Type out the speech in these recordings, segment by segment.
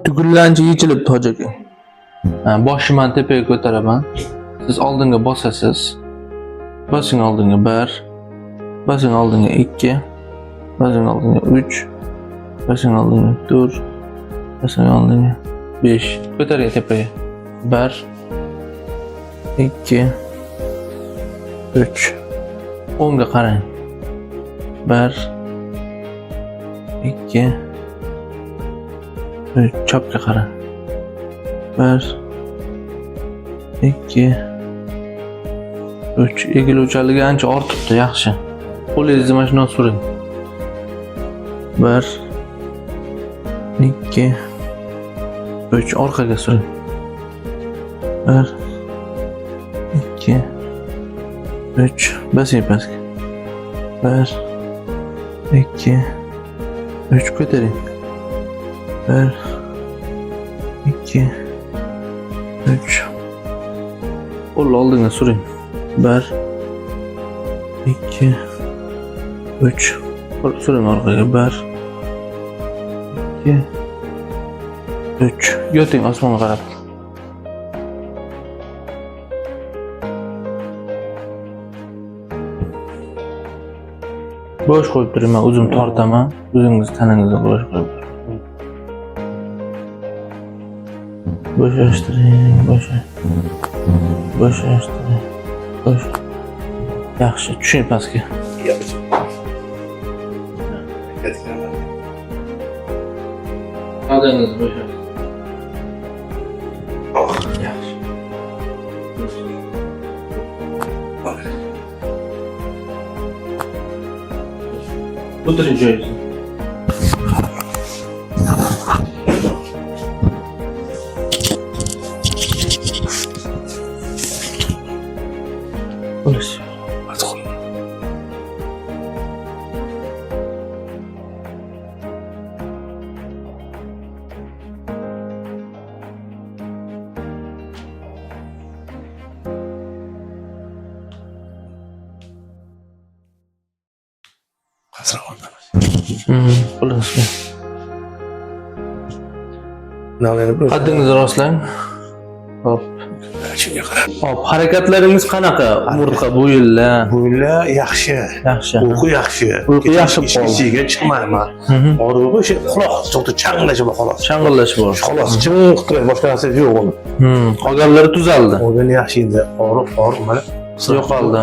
Tugunlancha yechilibdi hoji aka. Boshimni tepaga ko'taraman. Siz oldinga bosasiz. Bosing oldinga 1, bosing oldinga 2, bosing oldinga 3, bosing oldinga 4, bosing oldinga 5. Ko'taring tepaga. 1, 2, 3. O'ngga qarang. 1, 2, 3. Chapga qarang. 1, 2, 3. Egiluvchanligi ancha ortibdi, yaxshi. Qo'lingizni mana shunday suring. 1, 2, 3. Orqaga suring. 1, 2, 3. Basing pastga. 1, 2, 3. Ko'taring. 1, 2, 3. Qo'lni oldinga suring. 1, 2, 3. Qo'l suring orqaga. 1, 2, 3. Yoting osmonga qarab. Bo'sh qo'yib turing, men o'zim tortaman. O'zingiz tanangizga bo'sh qo'yib turing. Bo'shashtiring, bo'shashtiring. Bo'sh. Yaxshi, tushing pastga. Odangizni bo'shashtiring. Yaxshi. O'tiring joyingizga. Polis. Qo'lingizga. Qaddingizni rostlang. Hop. Hop, harakatlaringiz qanaqa? Umurtqa bo'yinlar. Bo'yinlar yaxshi. Yaxshi. Uyqu yaxshi. Uyqu yaxshi bo'ldi. Ishga chiqmayman. Og'rig'i o'sha quloq to'xta changlashi bor xolos. Changillash bor. Xolos ching qilib boshqa narsa yo'q uni. Qolganlari tuzaldi. Organ yaxshi edi. Og'riq mana Yo'qoldi.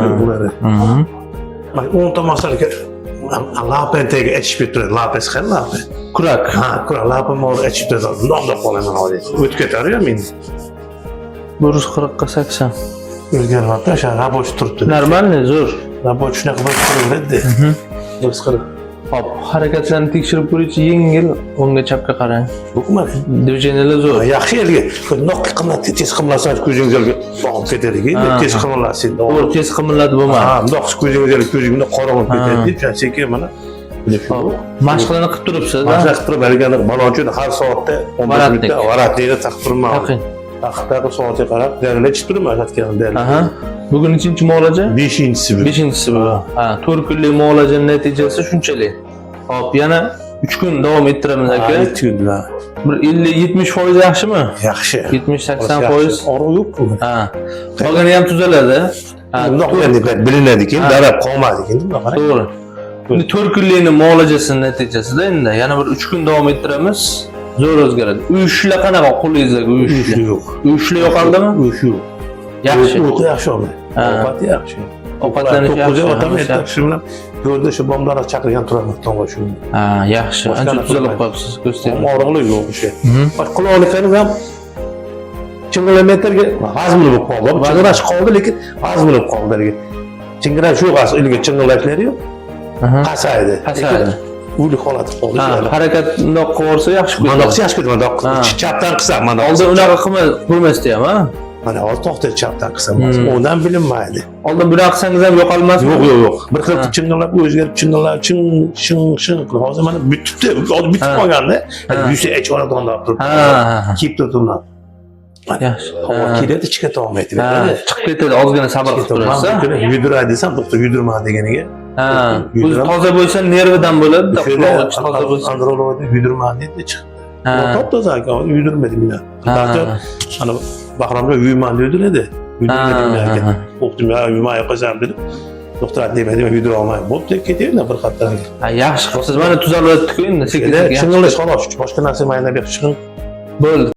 Mana 10 ta masalga lapentega etishib turadi. Lapes qani lape? Kurak. Ha, kurak lape mor etishib turadi. Nonda qolaman hozir. O'tib ketadi-yu men. 140 ga 80. O'zgaryapti, o'sha raboch turibdi. Normalniy, zo'r. Raboch shunaqa bo'lib turaveradi. 140. Hop, harakatlarni tekshirib ko'ringchi, yengil o'ngga chapga qarang. Yo'qmi? Dvijeniyalar zo'r. Yaxshi yerga noq qimmat tez qimlasan ko'zingizga bog'ib ketadi-ki, tez qimlasin. To'g'ri, tez qimilladi bo'lmaydi. Ha, bundoq ko'zingizga qorong'i ketadi, chunki mana Mashqlarni qilib turibsiz, mashq qilib turib, haligi balonchi har soatda 15 minutda varatlikda taqib turman. Yaqin. Taqib soatga qarab, daryoga chiqib turman, aytganimda. Aha. Bugun nechinchi muolaja? 5-inchisi bu. 5-inchisi bu. Ha, 4 kunlik muolajaning natijasi shunchalik. Hop, yana 3 kun davom ettiramiz aka. 3 kunlar. Bir 50-70% yaxshimi? Yaxshi. 70-80%. Og'riq yo'q-ku. Ha. Qolgani ham tuzaladi. Ha, bundoq endi bilinadi-ki, darab qolmadi-ki, bunaqa. To'g'ri. Endi 4 kunlikning muolajasining natijasida endi yana bir 3 kun davom ettiramiz. Zo'r o'zgaradi. Uyushlar qanaqa qo'lingizdagi uyushlar? Yo'q. Uyushlar yo'qoldimi? Uyush yo'q. Yaxshi. Uyqu yaxshi oldi. Ovqat yaxshi. Ovqatlanish yaxshi. Otam shu bilan yo'lda shu bombalar chaqirgan turaman tonga shu. Ha, yaxshi. Ancha tuzalib qolibsiz, ko'rsatdim. Og'riqli yo'q o'sha. Quloqliklaringiz ham chinglametrga vazmli bo'lib qoldi. Chinglash qoldi, lekin vazmli bo'lib qoldi. Chinglash shu qas, ilga chinglashlari yo'q. Qasaydi. Qasaydi. Uylik holat qoldi. Harakat bundoq qilsa yaxshi ko'radi. Bundoq yaxshi ko'radi. Chapdan qilsam, mana oldin unaqa qilmasdi ham, ha? Mana hozir to'xtatib chapdan qilsam, undan bilinmaydi. Oldin bunaqa qilsangiz ham yo'qolmasmi? Yo'q. Bir xil chingillab o'zgarib, chingillab, ching qilib hozir mana bitibdi. Hozir bitib qolganda, yuzi echonadonda turib. Kiyib turdim. Yaxshi. Havo kiradi, chiqa olmaydi. Chiqib ketadi, ozgina sabr qilib turasiz. Yudiray desam, to'xta, yudirma deganiga. O'zi toza bo'lsa nervidan bo'ladi, quloq toza bo'lsa. Andrologda yudirma dedi chiqdi. Ha. Top da zaten yürümedim ya. Ha. Zaten hani Bahramda yürümen diyordu ne de. Yürümedim Ha, ya. ha. Korktum ya yürüme yapacağım dedim. Doktor demedim yürü olmayı. Bu tek gidiyor ne bir katlarına. Ha, yaxshi qilibsiz. Mana tuzalib o'tdik-ku endi. Şimdi xolos başka narsa mayna bir çıkın. Bo'ldi.